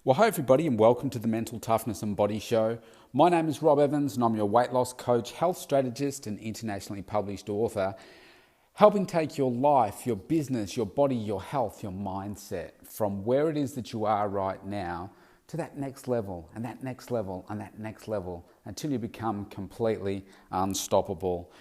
Well, hi everybody and welcome to the Mental Toughness and Body Show. My name is Rob Evans and I'm your weight loss coach, health strategist and internationally published author, helping take your life, your business, your body, your health, your mindset from where it is that you are right now to that next level and that next level and that next level until you become completely unstoppable.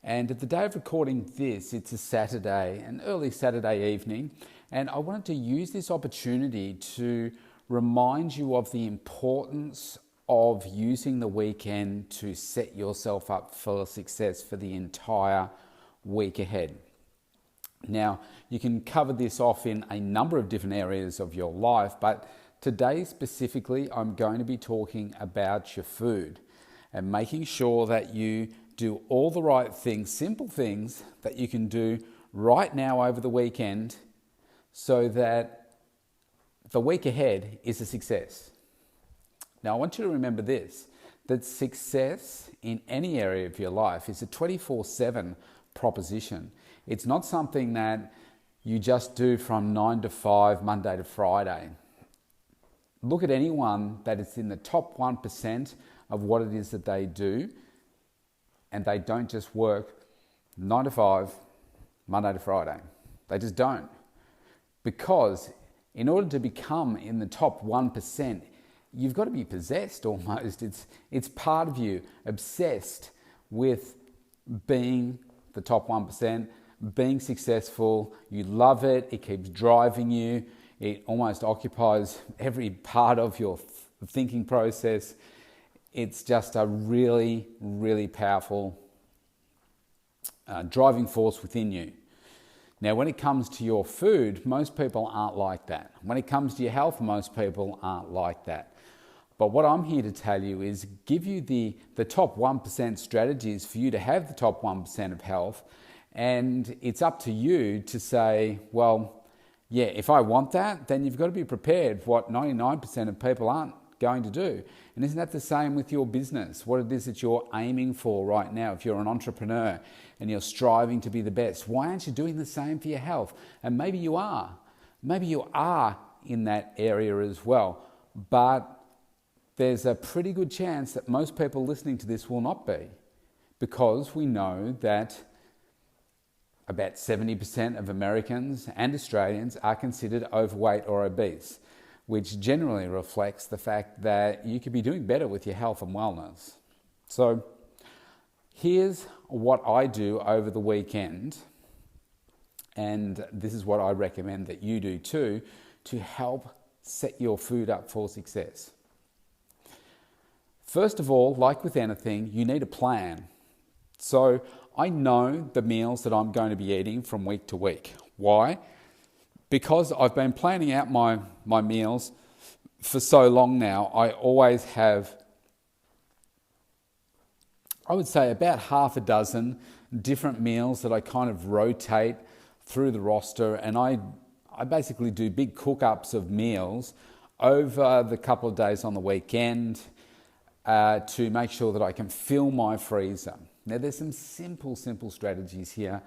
And at the day of recording this, it's a Saturday, an early Saturday evening, and I wanted to use this opportunity to remind you of the importance of using the weekend to set yourself up for success for the entire week ahead. Now, you can cover this off in a number of different areas of your life, but today specifically, I'm going to be talking about your food and making sure that you do all the right things, simple things that you can do right now over the weekend so that the week ahead is a success. Now, I want you to remember this, that success in any area of your life is a 24/7 proposition. It's not something that you just do from 9 to 5, Monday to Friday. Look at anyone that is in the top 1% of what it is that they do, and they don't just work 9 to 5, Monday to Friday. They just don't. Because in order to become in the top 1%, you've got to be possessed almost. It's part of you, obsessed with being the top 1%, being successful. You love it. It keeps driving you. It almost occupies every part of your thinking process. It's just a really, really powerful driving force within you. Now, when it comes to your food, most people aren't like that. When it comes to your health, most people aren't like that. But what I'm here to tell you is give you the top 1% strategies for you to have the top 1% of health. And it's up to you to say, well, yeah, if I want that, then you've got to be prepared for what 99% of people aren't going to do. And isn't that the same with your business? What it is that you're aiming for right now? If you're an entrepreneur and you're striving to be the best, why aren't you doing the same for your health? And maybe you are. Maybe you are in that area as well. But there's a pretty good chance that most people listening to this will not be, because we know that about 70% of Americans and Australians are considered overweight or obese, which generally reflects the fact that you could be doing better with your health and wellness. So here's what I do over the weekend, and this is what I recommend that you do too, to help set your food up for success. First of all, like with anything, you need a plan. So I know the meals that I'm going to be eating from week to week. Why? Because I've been planning out my meals for so long now. I always have, I would say, about half a dozen different meals that I kind of rotate through the roster, and I basically do big cook-ups of meals over the couple of days on the weekend to make sure that I can fill my freezer. Now, there's some simple strategies here.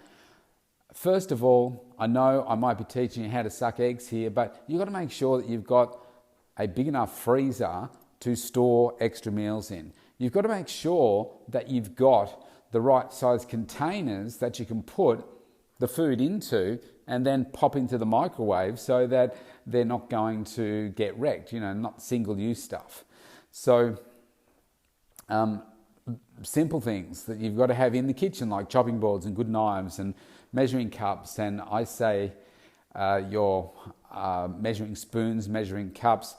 First of all, I know I might be teaching you how to suck eggs here, but you've got to make sure that you've got a big enough freezer to store extra meals in. You've got to make sure that you've got the right size containers that you can put the food into and then pop into the microwave so that they're not going to get wrecked, not single-use stuff. So, simple things that you've got to have in the kitchen, like chopping boards and good knives and measuring cups, and I say your measuring spoons, measuring cups,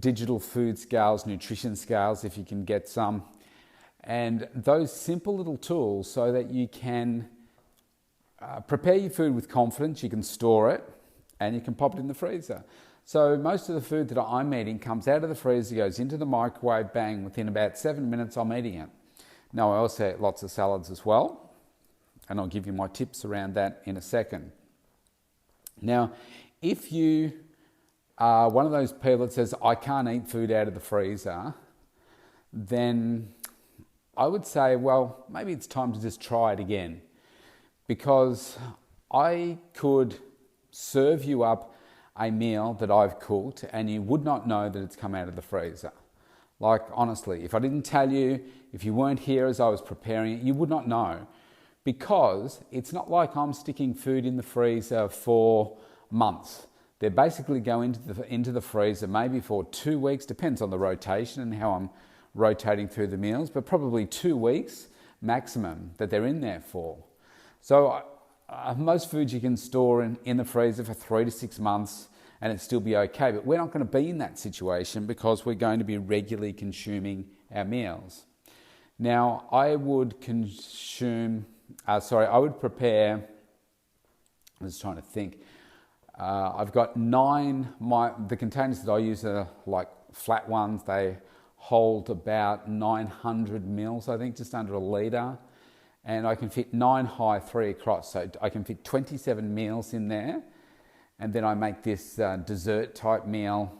digital food scales, nutrition scales if you can get some, and those simple little tools so that you can prepare your food with confidence, you can store it, and you can pop it in the freezer. So most of the food that I'm eating comes out of the freezer, goes into the microwave, bang, within about 7 minutes I'm eating it. Now, I also eat lots of salads as well, and I'll give you my tips around that in a second. Now, if you are one of those people that says, I can't eat food out of the freezer, then I would say, well, maybe it's time to just try it again, because I could serve you up a meal that I've cooked and you would not know that it's come out of the freezer. Like, honestly, if I didn't tell you, if you weren't here as I was preparing it, you would not know, because it's not like I'm sticking food in the freezer for months. They basically go into the freezer maybe for 2 weeks, depends on the rotation and how I'm rotating through the meals, but probably 2 weeks maximum that they're in there for. So most foods you can store in the freezer for 3 to 6 months and it'd still be okay, but we're not going to be in that situation because we're going to be regularly consuming our meals. Now, I would prepare, I was trying to think, I've got the containers that I use are like flat ones. They hold about 900 mils, I think, just under a litre. And I can fit 9 high, 3 across. So I can fit 27 meals in there. And then I make this dessert type meal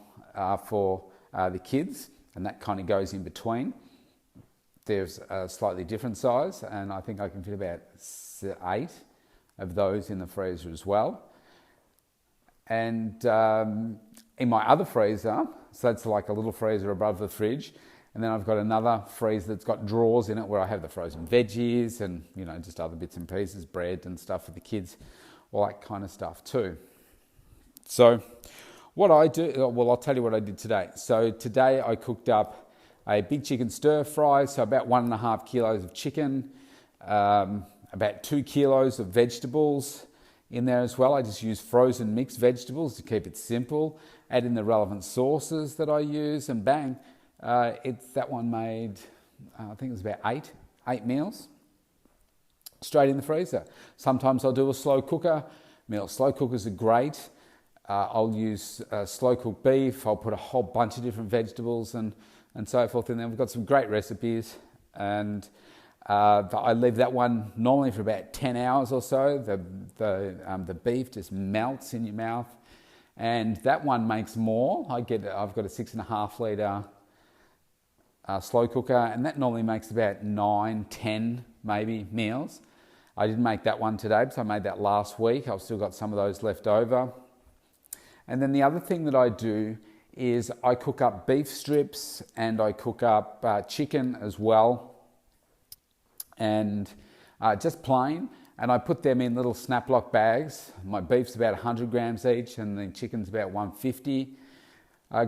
for the kids. And that kind of goes in between. There's a slightly different size. And I think I can fit about 8 of those in the freezer as well. And in my other freezer, so that's like a little freezer above the fridge, and then I've got another freezer that's got drawers in it where I have the frozen veggies and, you know, just other bits and pieces, bread and stuff for the kids, all that kind of stuff too. So what I do, well, I'll tell you what I did today. So today I cooked up a big chicken stir fry, so about 1.5 kilos of chicken, about 2 kilos of vegetables in there as well. I just use frozen mixed vegetables to keep it simple. Add in the relevant sauces that I use, and bang, that one made, I think it was about eight meals straight in the freezer. Sometimes I'll do a slow cooker meal. Slow cookers are great. I'll use slow cooked beef. I'll put a whole bunch of different vegetables and so forth in there. We've got some great recipes, and I leave that one normally for about 10 hours or so. The beef just melts in your mouth, and that one makes more. I've got a 6.5 litre slow cooker, and that normally makes about 9, 10 maybe meals. I didn't make that one today, so I made that last week. I've still got some of those left over. And then the other thing that I do is I cook up beef strips and I cook up chicken as well, and just plain, and I put them in little Snap-Lock bags. My beef's about 100 grams each and the chicken's about 150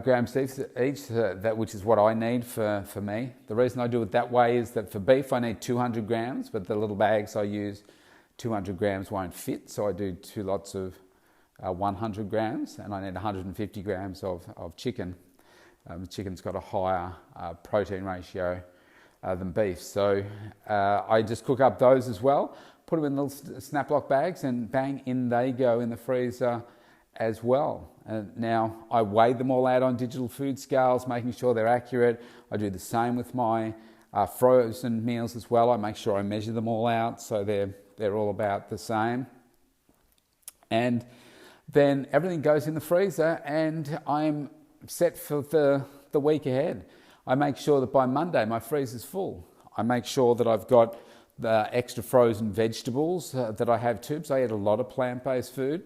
grams each, which is what I need for me. The reason I do it that way is that for beef I need 200 grams, but the little bags I use, 200 grams won't fit, so I do 2 lots of 100 grams, and I need 150 grams of chicken. Chicken's got a higher protein ratio than beef, so I just cook up those as well, put them in little Snap-Lock bags, and bang, in they go in the freezer as well. Now I weigh them all out on digital food scales, making sure they're accurate. I do the same with my frozen meals as well. I make sure I measure them all out so they're all about the same. And then everything goes in the freezer, and I'm set for the week ahead. I make sure that by Monday my freezer's full. I make sure that I've got the extra frozen vegetables that I have too, because I eat a lot of plant-based food.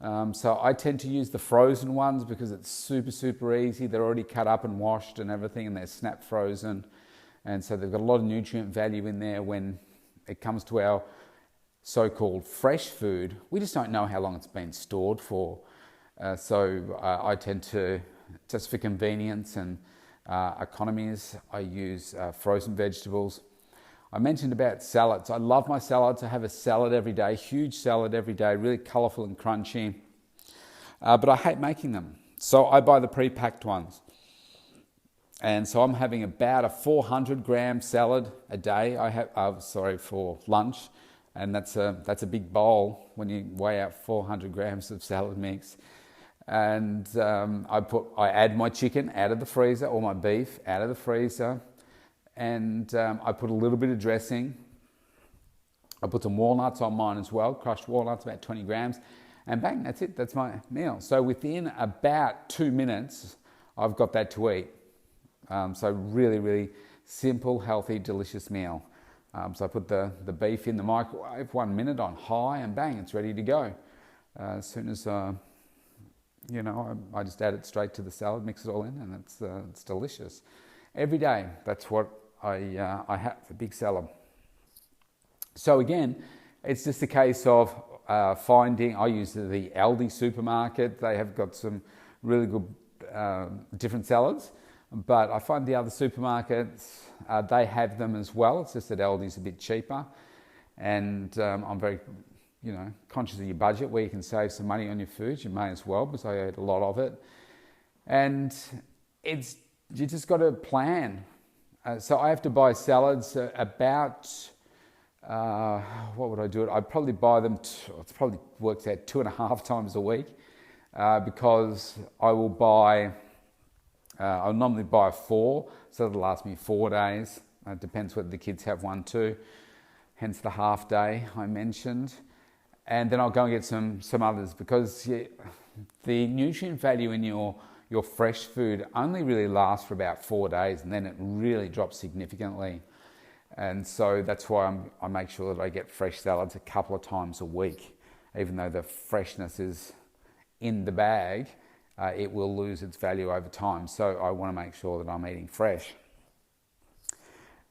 So I tend to use the frozen ones because it's super, super easy. They're already cut up and washed and everything, and they're snap frozen. And so they've got a lot of nutrient value in there when it comes to our so-called fresh food. We just don't know how long it's been stored for. So I tend to, just for convenience and economies, I use frozen vegetables. I mentioned about salads. I love my salads. I have a salad every day, huge salad every day, really colourful and crunchy. But I hate making them. So I buy the pre-packed ones. And so I'm having about a 400 gram salad a day. For lunch. And that's a big bowl when you weigh out 400 grams of salad mix. And I add my chicken out of the freezer, or my beef out of the freezer, and I put a little bit of dressing. I put some walnuts on mine as well, crushed walnuts, about 20 grams, and bang, that's it. That's my meal. So within about 2 minutes, I've got that to eat. So really, really simple, healthy, delicious meal. So I put the beef in the microwave 1 minute on high, and bang, it's ready to go. As soon as I just add it straight to the salad, mix it all in, and it's delicious. Every day, that's what I have, a big salad. So again, it's just a case of finding. I use the Aldi supermarket. They have got some really good different salads, but I find the other supermarkets, they have them as well. It's just that Aldi's a bit cheaper, and I'm very conscious of your budget. Where you can save some money on your food, you may as well, because I eat a lot of it. And you just got to plan. So I have to buy salads about, what would I do it? I'd probably buy them, it probably works out 2.5 times a week, because I'll normally buy 4, so it'll last me 4 days. It depends whether the kids have one too, hence the half day I mentioned. And then I'll go and get some others, because the nutrient value in your fresh food only really lasts for about 4 days, and then it really drops significantly. And so that's why I make sure that I get fresh salads a couple of times a week. Even though the freshness is in the bag, it will lose its value over time. So I want to make sure that I'm eating fresh.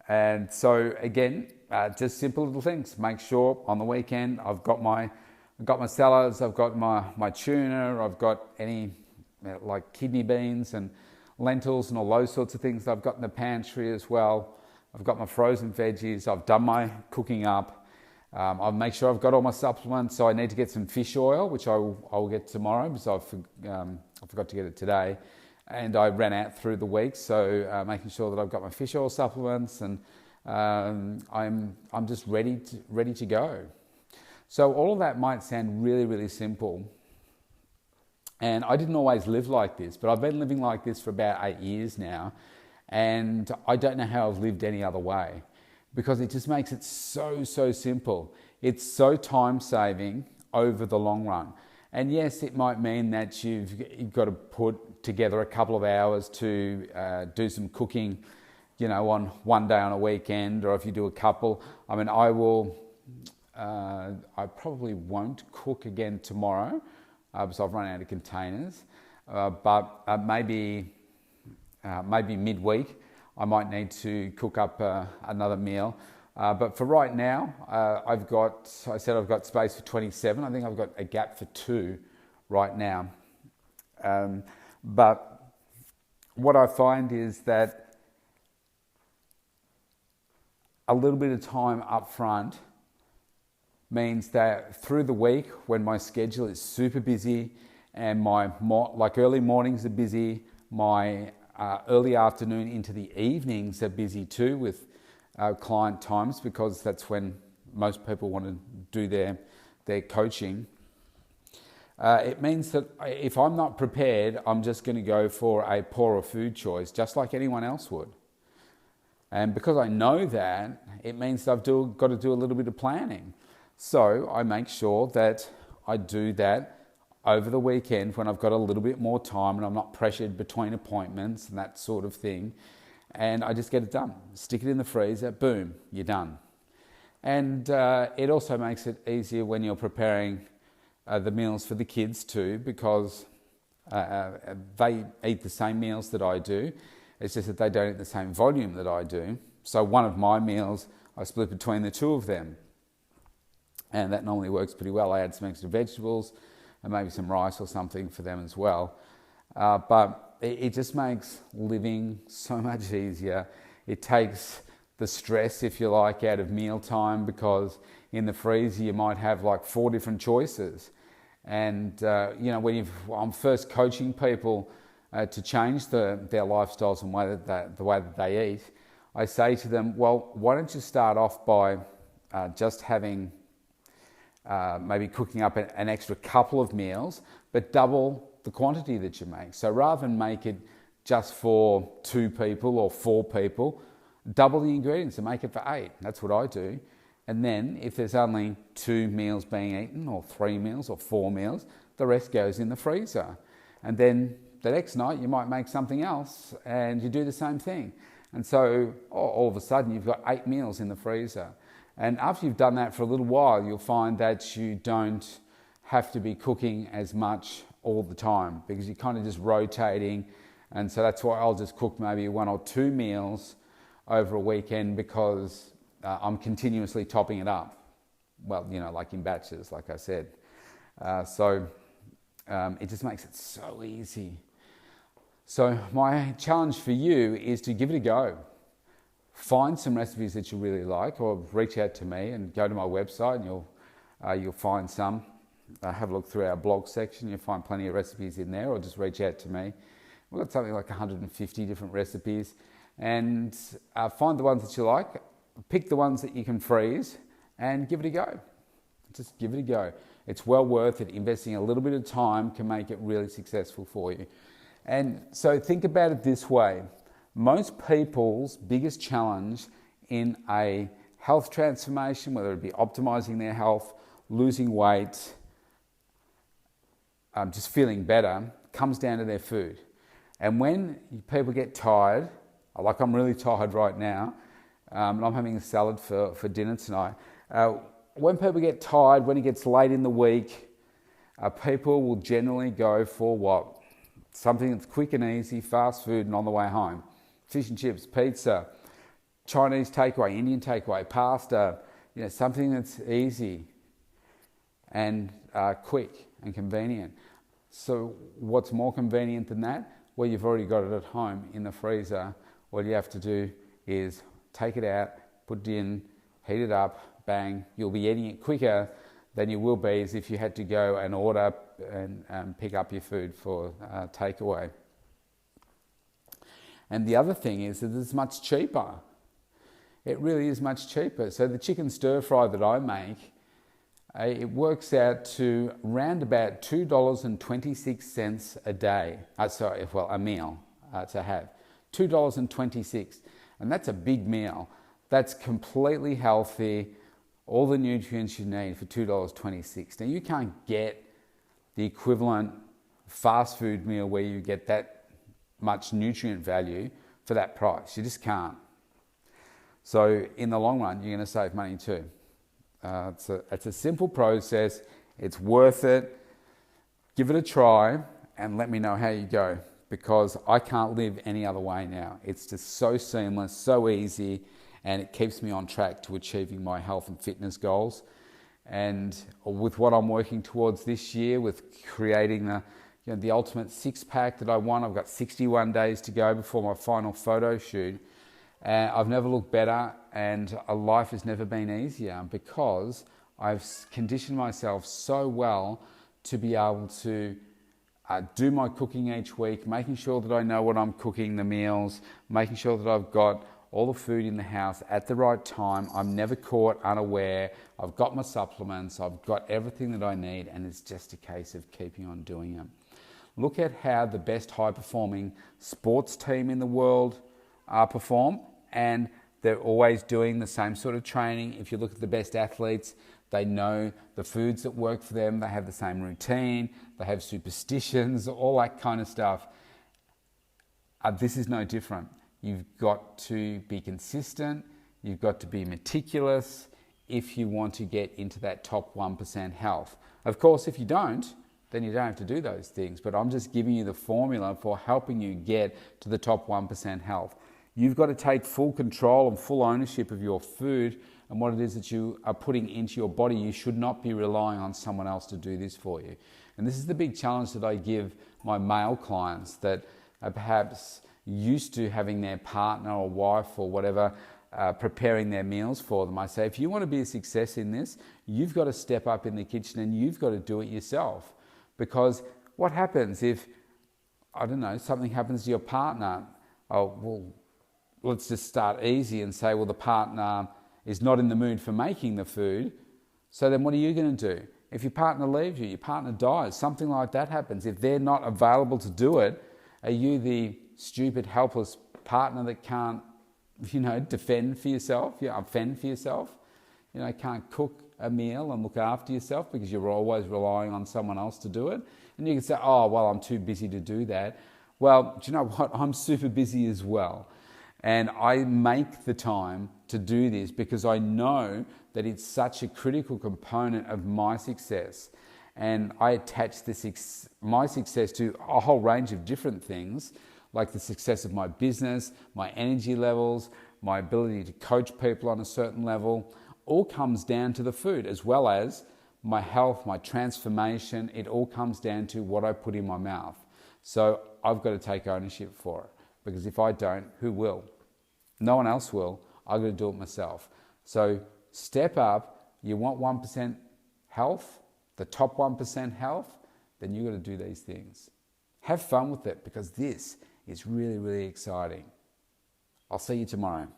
And so again, just simple little things. Make sure on the weekend I've got my salads, I've got my tuna, I've got any like kidney beans and lentils and all those sorts of things I've got in the pantry as well. I've got my frozen veggies. I've done my cooking up. I'll make sure I've got all my supplements. So I need to get some fish oil, which I will get tomorrow, because I forgot to get it today, and I ran out through the week. So making sure that I've got my fish oil supplements, and I'm just ready to go. So all of that might sound really, really simple. And I didn't always live like this, but I've been living like this for about 8 years now. And I don't know how I've lived any other way, because it just makes it so simple. It's so time saving over the long run. And yes, it might mean that you've got to put together a couple of hours to do some cooking, on one day on a weekend, or if you do a couple. I mean, I probably won't cook again tomorrow, because I've run out of containers. But maybe midweek, I might need to cook up another meal. But for right now, I've got space for 27. I think I've got a gap for 2 right now. But what I find is that a little bit of time up front means that through the week, when my schedule is super busy and my early mornings are busy, my early afternoon into the evenings are busy too with client times, because that's when most people want to do their coaching. It means that if I'm not prepared, I'm just going to go for a poorer food choice, just like anyone else would. And because I know that, it means I've got to do a little bit of planning. So I make sure that I do that over the weekend when I've got a little bit more time and I'm not pressured between appointments and that sort of thing. And I just get it done. Stick it in the freezer, boom, you're done. And it also makes it easier when you're preparing the meals for the kids too, because they eat the same meals that I do. It's just that they don't eat the same volume that I do. So one of my meals, I split between the 2 of them. And that normally works pretty well. I add some extra vegetables and maybe some rice or something for them as well. But it just makes living so much easier. It takes the stress, if you like, out of mealtime, because in the freezer you might have like 4 different choices. And when I'm first coaching people to change their lifestyles and the way that they eat, I say to them, well, why don't you start off by just having maybe cooking up an extra couple of meals, but double the quantity that you make. So rather than make it just for 2 people or 4 people, double the ingredients and make it for 8. That's what I do. And then if there's only 2 meals being eaten, or 3 meals or 4 meals, the rest goes in the freezer. And then the next night you might make something else and you do the same thing. And so all of a sudden you've got 8 meals in the freezer. And after you've done that for a little while, you'll find that you don't have to be cooking as much all the time because you're kind of just rotating. And so that's why I'll just cook maybe 1 or 2 meals over a weekend because I'm continuously topping it up. Well, like in batches, like I said. So it just makes it so easy. So my challenge for you is to give it a go. Find some recipes that you really like, or reach out to me and go to my website and you'll find some. Have a look through our blog section. You'll find plenty of recipes in there, or just reach out to me. We've got something like 150 different recipes, and find the ones that you like. Pick the ones that you can freeze and give it a go. Just give it a go. It's well worth it. Investing a little bit of time can make it really successful for you. And so think about it this way. Most people's biggest challenge in a health transformation, whether it be optimizing their health, losing weight, just feeling better, comes down to their food. And when people get tired, like I'm really tired right now, and I'm having a salad for dinner tonight. When people get tired, when it gets late in the week, people will generally go for what? Something that's quick and easy, fast food, and on the way home. Fish and chips, pizza, Chinese takeaway, Indian takeaway, pasta, something that's easy and quick and convenient. So what's more convenient than that? Well, you've already got it at home in the freezer. All you have to do is take it out, put it in, heat it up, bang. You'll be eating it quicker than you will be as if you had to go and order and pick up your food for takeaway. And the other thing is that it's much cheaper. It really is much cheaper. So the chicken stir fry that I make, it works out to around about $2.26 a day. A meal to have. $2.26. And that's a big meal. That's completely healthy. All the nutrients you need for $2.26. Now you can't get the equivalent fast food meal where you get that much nutrient value for that price. You just can't. So in the long run, you're going to save money too. It's a simple process. It's worth it. Give it a try and let me know how you go, because I can't live any other way now. It's just so seamless, so easy, and it keeps me on track to achieving my health and fitness goals. And with what I'm working towards this year, with creating the ultimate six-pack that I want, I've got 61 days to go before my final photo shoot. I've never looked better, and life has never been easier because I've conditioned myself so well to be able to do my cooking each week, making sure that I know what I'm cooking, the meals, making sure that I've got all the food in the house at the right time. I'm never caught unaware. I've got my supplements. I've got everything that I need, and it's just a case of keeping on doing it. Look at how the best high-performing sports team in the world perform, and they're always doing the same sort of training. If you look at the best athletes, they know the foods that work for them. They have the same routine. They have superstitions, all that kind of stuff. This is no different. You've got to be consistent. You've got to be meticulous if you want to get into that top 1% health. Of course, if you don't, then you don't have to do those things. But I'm just giving you the formula for helping you get to the top 1% health. You've got to take full control and full ownership of your food and what it is that you are putting into your body. You should not be relying on someone else to do this for you. And this is the big challenge that I give my male clients that are perhaps used to having their partner or wife or whatever preparing their meals for them. I say, if you want to be a success in this, you've got to step up in the kitchen and you've got to do it yourself. Because what happens if, something happens to your partner? Let's just start easy and say, the partner is not in the mood for making the food. So then what are you going to do? If your partner leaves you, your partner dies, something like that happens. If they're not available to do it, are you the stupid, helpless partner that can't, defend for yourself, fend for yourself? Can't cook a meal and look after yourself because you're always relying on someone else to do it. And you can say, I'm too busy to do that. Well, do you know what? I'm super busy as well. And I make the time to do this because I know that it's such a critical component of my success. And I attach my success to a whole range of different things, like the success of my business, my energy levels, my ability to coach people on a certain level, all comes down to the food, as well as my health, my transformation. It all comes down to what I put in my mouth. So I've got to take ownership for it, because if I don't, who will? No one else will. I've got to do it myself. So step up. You want 1% health, the top 1% health, then you've got to do these things. Have fun with it, because this is really, really exciting. I'll see you tomorrow.